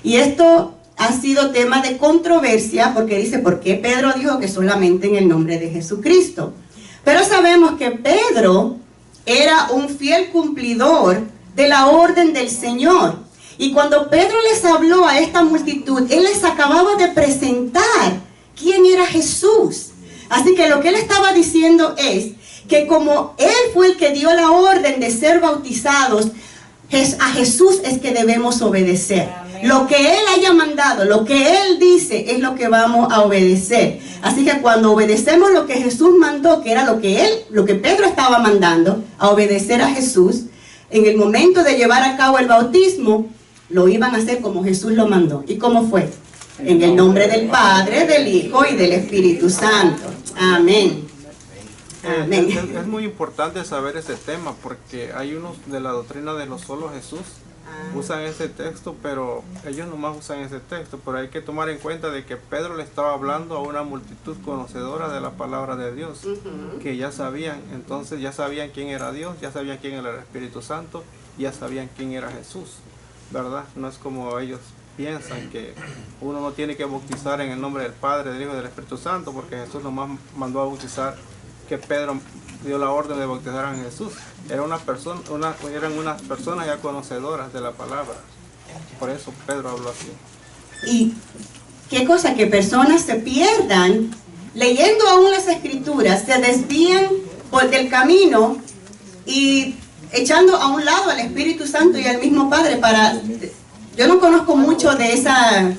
Y esto ha sido tema de controversia porque dice, ¿por qué Pedro dijo que solamente en el nombre de Jesucristo? Pero sabemos que Pedro era un fiel cumplidor de la orden del Señor. Y cuando Pedro les habló a esta multitud, él les acababa de presentar quién era Jesús. Así que lo que él estaba diciendo es que como él fue el que dio la orden de ser bautizados, a Jesús es que debemos obedecer. Amén. Lo que él haya mandado, lo que él dice, es lo que vamos a obedecer. Así que cuando obedecemos lo que Jesús mandó, que era lo que Pedro estaba mandando, a obedecer a Jesús, en el momento de llevar a cabo el bautismo, lo iban a hacer como Jesús lo mandó. ¿Y cómo fue? En el nombre del Padre, del Hijo y del Espíritu Santo. Amén. Amén.
Es muy importante saber ese tema porque hay unos de la doctrina de los solo Jesús usan ese texto, pero ellos nomás usan ese texto. Pero hay que tomar en cuenta de que Pedro le estaba hablando a una multitud conocedora de la palabra de Dios, que ya sabían, entonces ya sabían quién era Dios, ya sabían quién era el Espíritu Santo, ya sabían quién era Jesús, ¿verdad? No es como ellos piensan que uno no tiene que bautizar en el nombre del Padre, del Hijo y del Espíritu Santo, porque Jesús nomás mandó a bautizar, que Pedro dio la orden de bautizar a Jesús. Eran unas personas ya conocedoras de la palabra. Por eso Pedro habló así.
Y qué cosa, que personas se pierdan leyendo aún las escrituras, se desvían del camino y echando a un lado al Espíritu Santo y al mismo Padre. Yo no conozco mucho de esa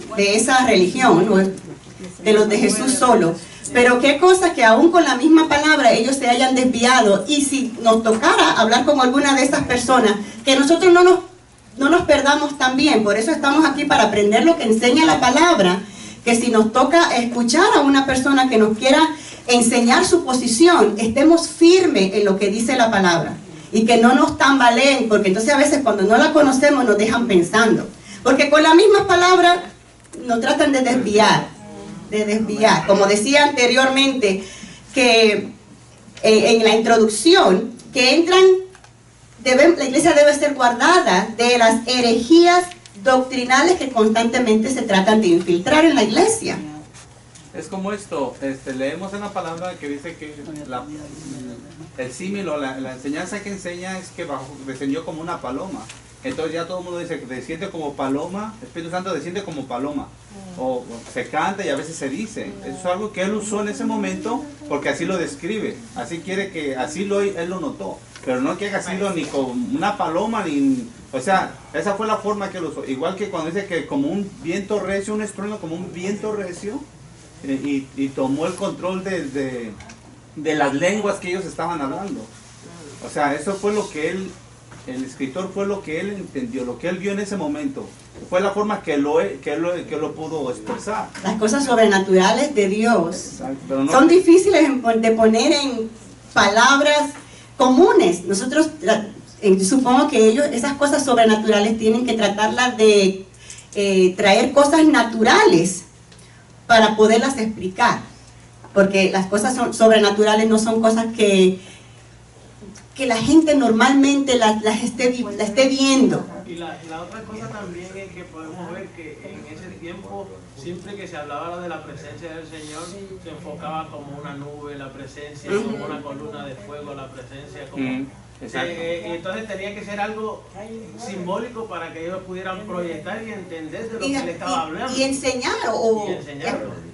religión, ¿no?, de los de Jesús solo, pero qué cosa que aún con la misma palabra ellos se hayan desviado. Y si nos tocara hablar con alguna de estas personas, que nosotros no nos perdamos también. Por eso estamos aquí, para aprender lo que enseña la palabra, que si nos toca escuchar a una persona que nos quiera enseñar su posición, estemos firmes en lo que dice la palabra y que no nos tambaleen, porque entonces a veces cuando no la conocemos nos dejan pensando, porque con la misma palabra nos tratan de desviar, como decía anteriormente, que en la introducción, que la iglesia debe ser guardada de las herejías doctrinales que constantemente se tratan de infiltrar en la iglesia.
Es como esto, leemos en la palabra que dice que el símil o la enseñanza que enseña es que descendió como una paloma. Entonces ya todo el mundo dice que desciende como paloma, el Espíritu Santo desciende como paloma. O se canta y a veces se dice. Eso es algo que él usó en ese momento porque así lo describe. Así quiere que, él lo notó. Pero no que haga así ni con una paloma, ni... O sea, esa fue la forma que lo usó. Igual que cuando dice que como un viento recio, un estruendo como un viento recio, y tomó el control de las lenguas que ellos estaban hablando. O sea, eso fue lo que el escritor fue lo que él entendió, lo que él vio en ese momento. Fue la forma que lo pudo expresar.
Las cosas sobrenaturales de Dios
pero no,
son difíciles de poner en palabras comunes. Nosotros supongo que esas cosas sobrenaturales tienen que tratarlas de traer cosas naturales para poderlas explicar, porque las cosas sobrenaturales no son cosas que la gente normalmente las esté viendo.
Y la otra cosa también es que podemos ver que en ese tiempo, siempre que se hablaba de la presencia del Señor, se enfocaba como una nube, la presencia, como una columna de fuego, la presencia, como... entonces tenía que ser algo simbólico para que ellos pudieran proyectar y entender de lo que él estaba hablando.
Y enseñarlo.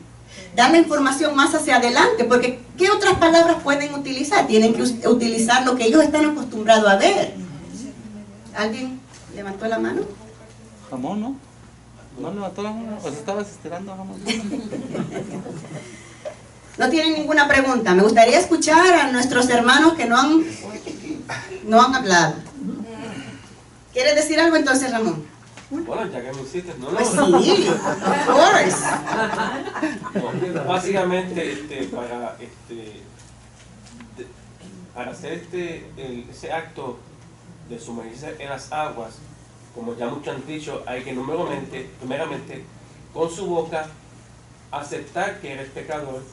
Dar la información más hacia adelante, porque ¿qué otras palabras pueden utilizar? Tienen que utilizar lo que ellos están acostumbrados a ver. ¿Alguien levantó la mano?
Jamón, ¿no? ¿No levantó la mano? ¿O estabas estirando, Jamón?
No tienen ninguna pregunta. Me gustaría escuchar a nuestros hermanos que no han hablado. ¿Quieres decir algo entonces, Ramón?
Bueno, ya que me hiciste, no.
Pues sí, of course.
Básicamente, para hacer ese acto de sumergirse en las aguas, como ya muchos han dicho, hay que primeramente, con su boca, aceptar que eres pecador,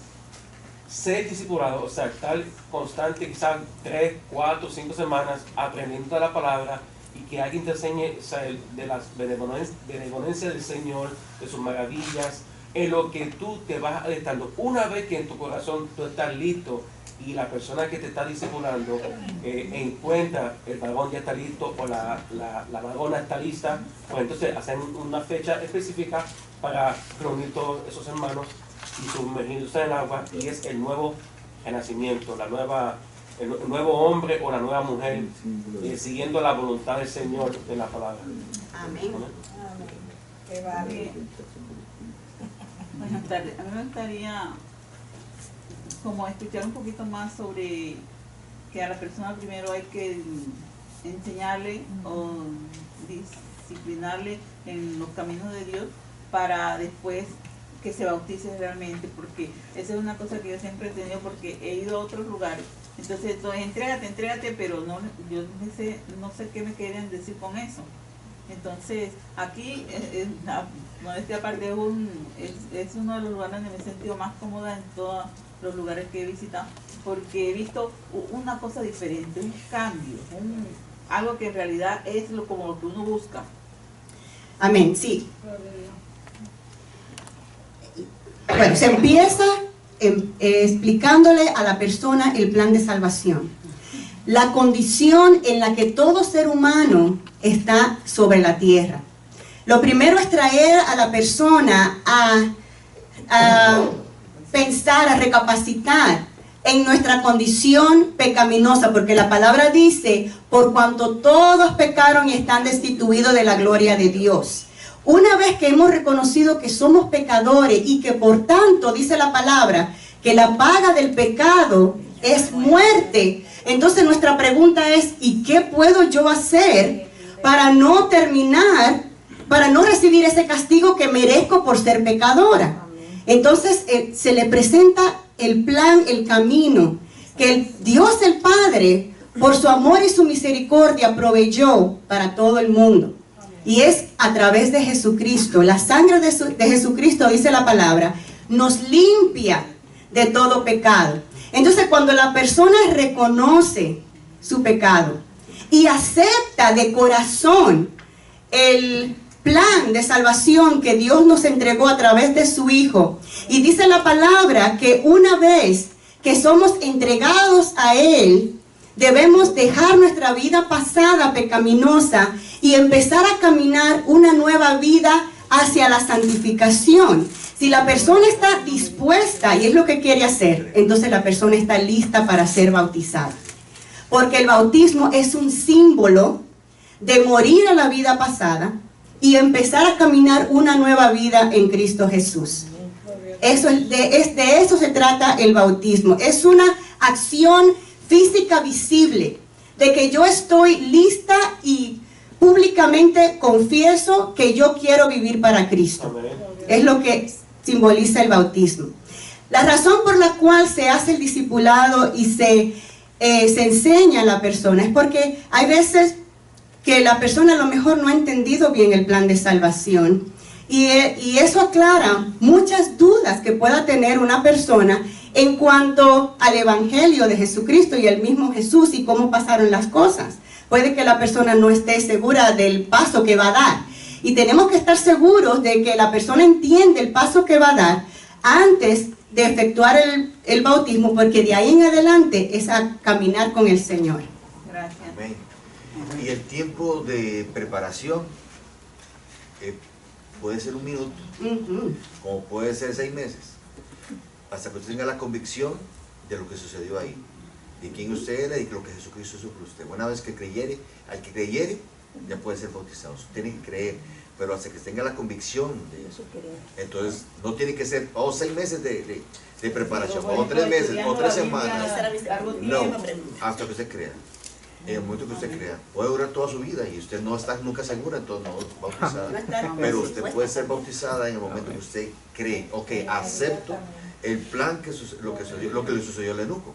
ser discipulado, o sea, estar constante, quizás 3, 4, 5 semanas aprendiendo de la palabra, y que alguien te enseñe, o sea, de las benevolencias del Señor, de sus maravillas, en lo que tú te vas adentrando. Una vez que en tu corazón tú estás listo y la persona que te está discipulando encuentra el varón ya está listo o la varona está lista, pues entonces hacen una fecha específica para reunir todos esos hermanos y sumergirse en el agua, y es el nuevo renacimiento, el nuevo hombre o la nueva mujer, siguiendo la voluntad del Señor en la palabra.
Amén.
Buenas tardes. A mí me gustaría como escuchar un poquito más sobre que a la persona primero hay que enseñarle o disciplinarle en los caminos de Dios para después que se bautice realmente, porque esa es una cosa que yo siempre he tenido, porque he ido a otros lugares. Entonces, entrégate, pero yo no sé qué me quieren decir con eso. Entonces, aquí, modestia aparte, es uno de los lugares donde me he sentido más cómoda en todos los lugares que he visitado, porque he visto una cosa diferente, un cambio, algo que en realidad es como lo que uno busca.
Amén, sí. Bueno, se empieza explicándole a la persona el plan de salvación. La condición en la que todo ser humano está sobre la tierra. Lo primero es traer a la persona a pensar, a recapacitar en nuestra condición pecaminosa, porque la palabra dice, por cuanto todos pecaron y están destituidos de la gloria de Dios. Una vez que hemos reconocido que somos pecadores y que por tanto, dice la palabra, que la paga del pecado es muerte, entonces nuestra pregunta es, ¿y qué puedo yo hacer para no terminar, para no recibir ese castigo que merezco por ser pecadora? Entonces se le presenta el plan, el camino, que el Dios el Padre, por su amor y su misericordia, proveyó para todo el mundo. Y es a través de Jesucristo. La sangre de Jesucristo, dice la palabra, nos limpia de todo pecado. Entonces, cuando la persona reconoce su pecado y acepta de corazón el plan de salvación que Dios nos entregó a través de su Hijo, y dice la palabra que una vez que somos entregados a Él, debemos dejar nuestra vida pasada pecaminosa y empezar a caminar una nueva vida hacia la santificación. Si la persona está dispuesta y es lo que quiere hacer, entonces la persona está lista para ser bautizada. Porque el bautismo es un símbolo de morir a la vida pasada y empezar a caminar una nueva vida en Cristo Jesús. De eso se trata el bautismo. Es una acción física visible, de que yo estoy lista y públicamente confieso que yo quiero vivir para Cristo. Es lo que simboliza el bautismo. La razón por la cual se hace el discipulado y se enseña a la persona es porque hay veces que la persona a lo mejor no ha entendido bien el plan de salvación y eso aclara muchas dudas que pueda tener una persona en cuanto al Evangelio de Jesucristo y el mismo Jesús y cómo pasaron las cosas. Puede que la persona no esté segura del paso que va a dar. Y tenemos que estar seguros de que la persona entiende el paso que va a dar antes de efectuar el bautismo, porque de ahí en adelante es a caminar con el Señor.
Gracias.
Amén. Y el tiempo de preparación puede ser 1 minuto, como puede ser 6 meses, hasta que usted tenga la convicción de lo que sucedió ahí, de quién usted era y de lo que Jesucristo hizo por usted. Una vez que creyere, al que creyere, ya puede ser bautizado. Usted tiene que creer, pero hasta que tenga la convicción de eso. Entonces, no tiene que ser 6 meses de preparación, o 3 meses, o 3 semanas. No, hasta que usted crea. En el momento que usted crea, puede durar toda su vida y usted no está nunca segura, entonces no es bautizada. Pero usted puede ser bautizada en el momento que usted cree, ok, acepto el plan lo que le sucedió al eunuco.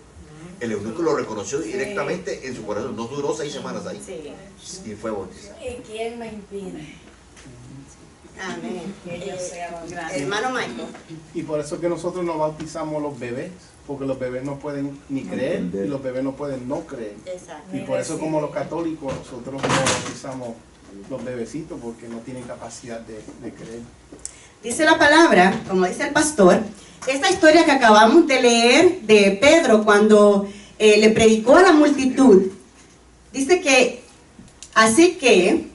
El eunuco lo reconoció directamente en su corazón, no duró 6 semanas ahí y fue bautizado.
¿Y quién me impide?
Amén.
Que ellos sean bautizados.
Hermano Michael.
Y por eso que nosotros no bautizamos los bebés, porque los bebés no pueden ni creer y los bebés no pueden no creer.
Exacto.
Y por eso como los católicos nosotros no bautizamos los bebecitos porque no tienen capacidad de creer.
Dice la palabra, como dice el pastor, esta historia que acabamos de leer de Pedro cuando le predicó a la multitud, dice que, así que,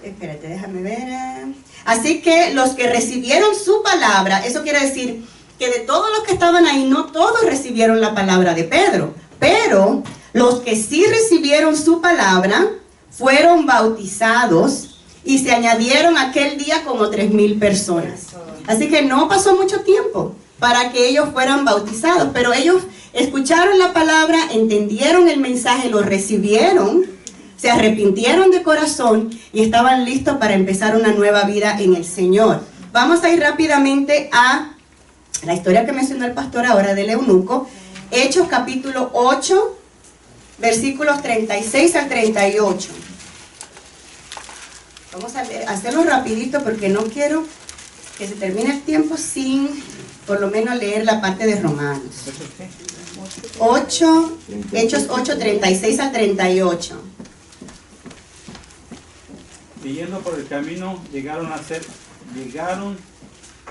espérate, déjame ver, así que los que recibieron su palabra, eso quiere decir que de todos los que estaban ahí, no todos recibieron la palabra de Pedro, pero los que sí recibieron su palabra fueron bautizados y se añadieron aquel día como 3,000 personas. Así que no pasó mucho tiempo para que ellos fueran bautizados, pero ellos escucharon la palabra, entendieron el mensaje, lo recibieron, se arrepintieron de corazón y estaban listos para empezar una nueva vida en el Señor. Vamos a ir rápidamente a la historia que mencionó el pastor ahora del eunuco, Hechos capítulo 8, versículos 36 al 38. Vamos a hacerlo rapidito porque no quiero que se termine el tiempo sin por lo menos leer la parte de Romanos. Hechos 8, 36 al 38.
Y yendo por el camino llegaron a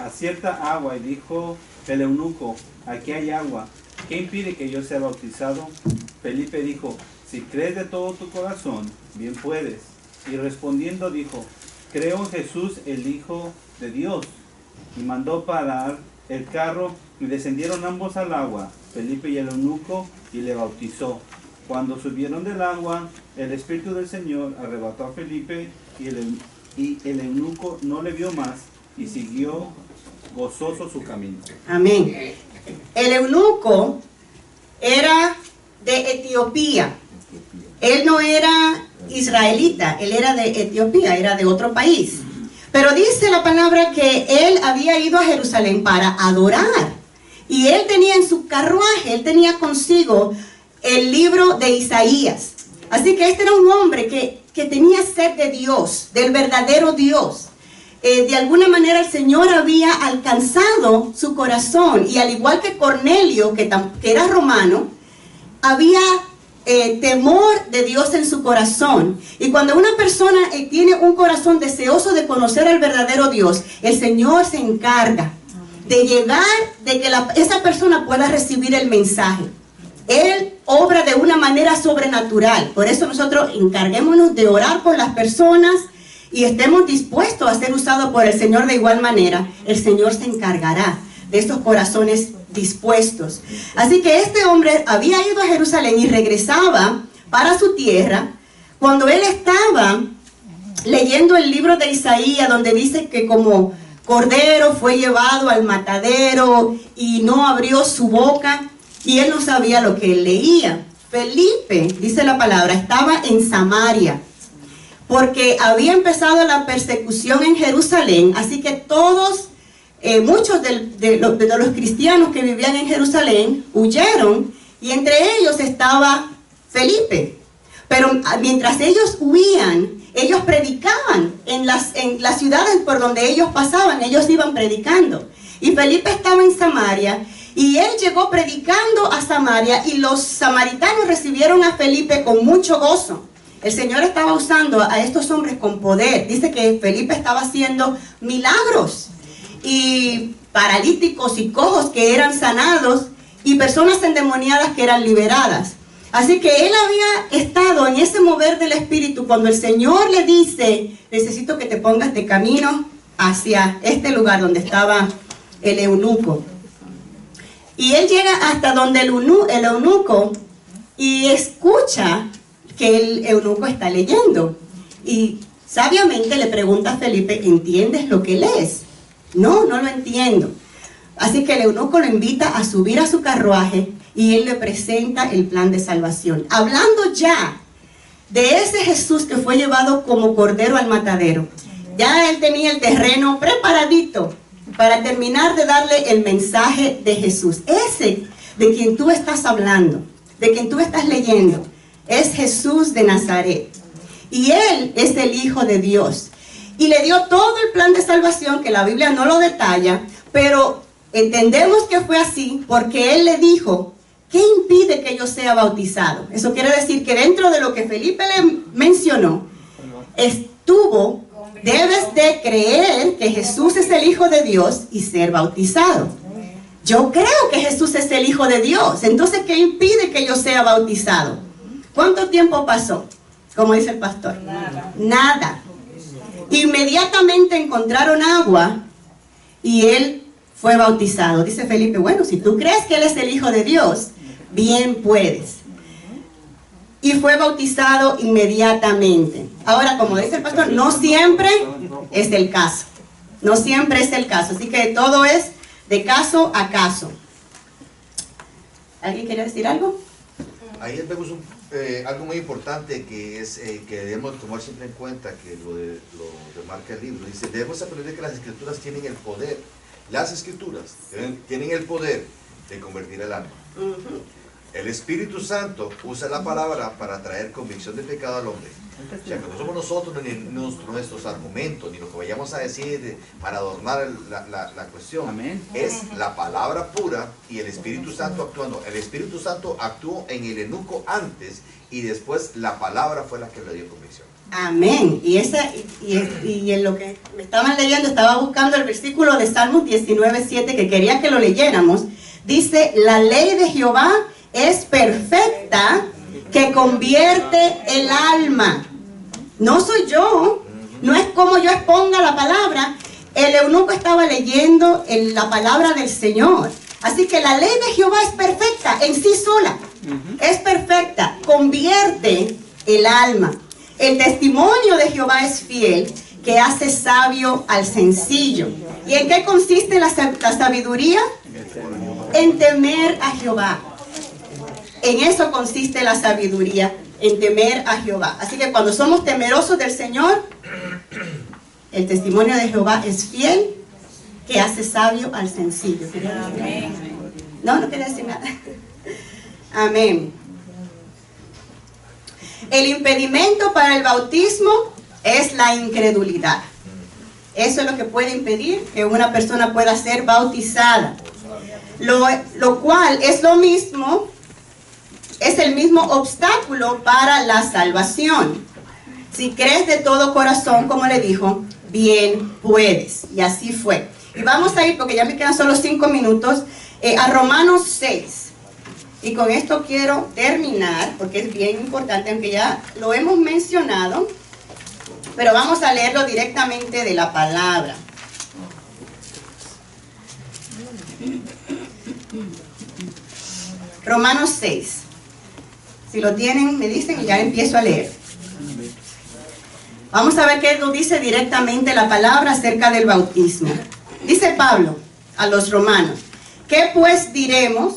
cierta agua y dijo el eunuco, aquí hay agua, ¿qué impide que yo sea bautizado? Felipe dijo, si crees de todo tu corazón, bien puedes. Y respondiendo dijo, creo en Jesús el Hijo de Dios. Y mandó parar el carro y descendieron ambos al agua, Felipe y el eunuco, y le bautizó. Cuando subieron del agua, el Espíritu del Señor arrebató a Felipe y el eunuco no le vio más y siguió gozoso su camino.
Amén. El eunuco era de Etiopía. Él no era israelita, él era de Etiopía, era de otro país. Pero dice la palabra que él había ido a Jerusalén para adorar. Y él tenía en su carruaje, él tenía consigo el libro de Isaías. Así que este era un hombre que tenía sed de Dios, del verdadero Dios. De alguna manera el Señor había alcanzado su corazón. Y al igual que Cornelio, que era romano, había temor de Dios en su corazón. Y cuando una persona tiene un corazón deseoso de conocer al verdadero Dios, el Señor se encarga de llegar, de que esa persona pueda recibir el mensaje. Él obra de una manera sobrenatural. Por eso nosotros encarguémonos de orar por las personas y estemos dispuestos a ser usados por el Señor de igual manera. El Señor se encargará de estos corazones dispuestos. Así que este hombre había ido a Jerusalén y regresaba para su tierra cuando él estaba leyendo el libro de Isaías, donde dice que como cordero fue llevado al matadero y no abrió su boca, y él no sabía lo que él leía. Felipe, dice la palabra, estaba en Samaria porque había empezado la persecución en Jerusalén, así que muchos de los cristianos que vivían en Jerusalén huyeron, y entre ellos estaba Felipe. Pero mientras ellos huían, ellos predicaban en las ciudades por donde ellos pasaban, ellos iban predicando. Y Felipe estaba en Samaria, y él llegó predicando a Samaria, y los samaritanos recibieron a Felipe con mucho gozo. El Señor estaba usando a estos hombres con poder. Dice que Felipe estaba haciendo milagros, y paralíticos y cojos que eran sanados, y personas endemoniadas que eran liberadas. Así que él había estado en ese mover del Espíritu cuando el Señor le dice, necesito que te pongas de camino hacia este lugar donde estaba el eunuco. Y él llega hasta donde el eunuco y escucha que el eunuco está leyendo. Y sabiamente le pregunta a Felipe, ¿entiendes lo que lees? No, no lo entiendo. Así que el eunuco lo invita a subir a su carruaje y él le presenta el plan de salvación. Hablando ya de ese Jesús que fue llevado como cordero al matadero. Ya él tenía el terreno preparadito para terminar de darle el mensaje de Jesús. Ese de quien tú estás hablando, de quien tú estás leyendo, es Jesús de Nazaret. Y él es el Hijo de Dios. Y le dio todo el plan de salvación, que la Biblia no lo detalla, pero entendemos que fue así porque él le dijo, ¿qué impide que yo sea bautizado? Eso quiere decir que dentro de lo que Felipe le mencionó, debes de creer que Jesús es el Hijo de Dios y ser bautizado. Yo creo que Jesús es el Hijo de Dios, entonces ¿qué impide que yo sea bautizado? ¿Cuánto tiempo pasó? Como dice el pastor. Nada. Inmediatamente encontraron agua y él fue bautizado. Dice Felipe, bueno, si tú crees que él es el Hijo de Dios, bien puedes. Y fue bautizado inmediatamente. Ahora, como dice el pastor, no siempre es el caso. No siempre es el caso. Así que todo es de caso a caso. ¿Alguien quiere decir algo?
Ahí vemos algo muy importante que es que debemos tomar siempre en cuenta, que lo marca el libro. Dice, debemos aprender que las escrituras tienen el poder. Las escrituras tienen el poder de convertir el alma. El Espíritu Santo usa la palabra para traer convicción de pecado al hombre. O sea, que no somos nosotros ni nuestros argumentos, ni lo que vayamos a decir para adornar la cuestión.
Amén.
Es la palabra pura y el Espíritu Santo actuando. El Espíritu Santo actuó en el eunuco antes y después la palabra fue la que le dio convicción.
Amén. Y en lo que me estaban leyendo, estaba buscando el versículo de Salmos 19:7 que quería que lo leyéramos. Dice, la ley de Jehová es perfecta, que convierte el alma. No soy yo, no es como yo exponga la palabra. El eunuco estaba leyendo la palabra del Señor. Así que la ley de Jehová es perfecta en sí sola. Es perfecta, convierte el alma. El testimonio de Jehová es fiel, que hace sabio al sencillo. ¿Y en qué consiste la sabiduría? En temer a Jehová. En eso consiste la sabiduría, en temer a Jehová. Así que cuando somos temerosos del Señor, el testimonio de Jehová es fiel, que hace sabio al sencillo.
Amén.
No quería decir nada. Amén. El impedimento para el bautismo es la incredulidad. Eso es lo que puede impedir que una persona pueda ser bautizada. Lo cual es lo mismo, es el mismo obstáculo para la salvación. Si crees de todo corazón, como le dijo, bien puedes. Y así fue. Y vamos a ir, porque ya me quedan solo 5 minutos, a Romanos 6. Y con esto quiero terminar, porque es bien importante, aunque ya lo hemos mencionado, pero vamos a leerlo directamente de la palabra. Romanos 6. Si lo tienen, me dicen y ya empiezo a leer. Vamos a ver qué nos dice directamente la palabra acerca del bautismo. Dice Pablo a los romanos, ¿qué pues diremos?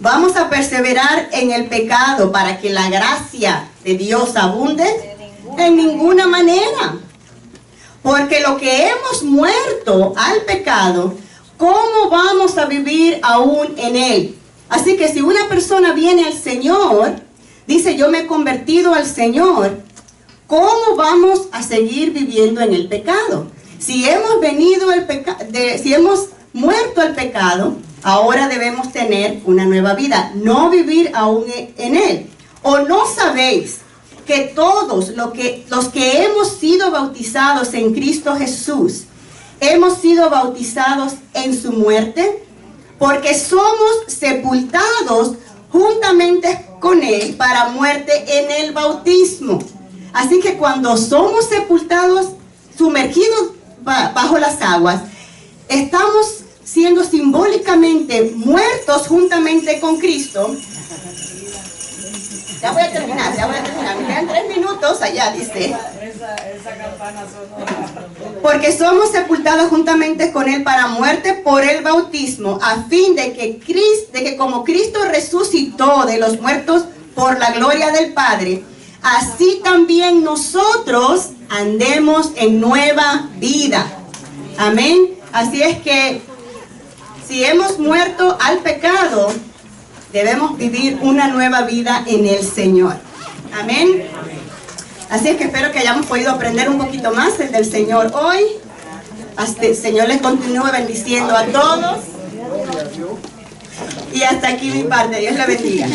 ¿Vamos a perseverar en el pecado para que la gracia de Dios abunde? En ninguna manera. Porque lo que hemos muerto al pecado, ¿cómo vamos a vivir aún en él? Así que si una persona viene al Señor, dice yo me he convertido al Señor, ¿cómo vamos a seguir viviendo en el pecado? Si hemos si hemos muerto al pecado, ahora debemos tener una nueva vida, no vivir aún en él. ¿O no sabéis que todos los que hemos sido bautizados en Cristo Jesús, hemos sido bautizados en su muerte? Porque somos sepultados juntamente con él para muerte en el bautismo. Así que cuando somos sepultados, sumergidos bajo las aguas, estamos siendo simbólicamente muertos juntamente con Cristo. Ya voy a terminar. Me quedan 3 minutos allá, dice.
Esa campana sonó.
Porque somos sepultados juntamente con él para muerte por el bautismo, a fin de que como Cristo resucitó de los muertos por la gloria del Padre, así también nosotros andemos en nueva vida. Amén. Así es que si hemos muerto al pecado, debemos vivir una nueva vida en el Señor. Amén. Así es que espero que hayamos podido aprender un poquito más del Señor hoy. Hasta el Señor les continúe bendiciendo a todos. Y hasta aquí mi parte. Dios le bendiga.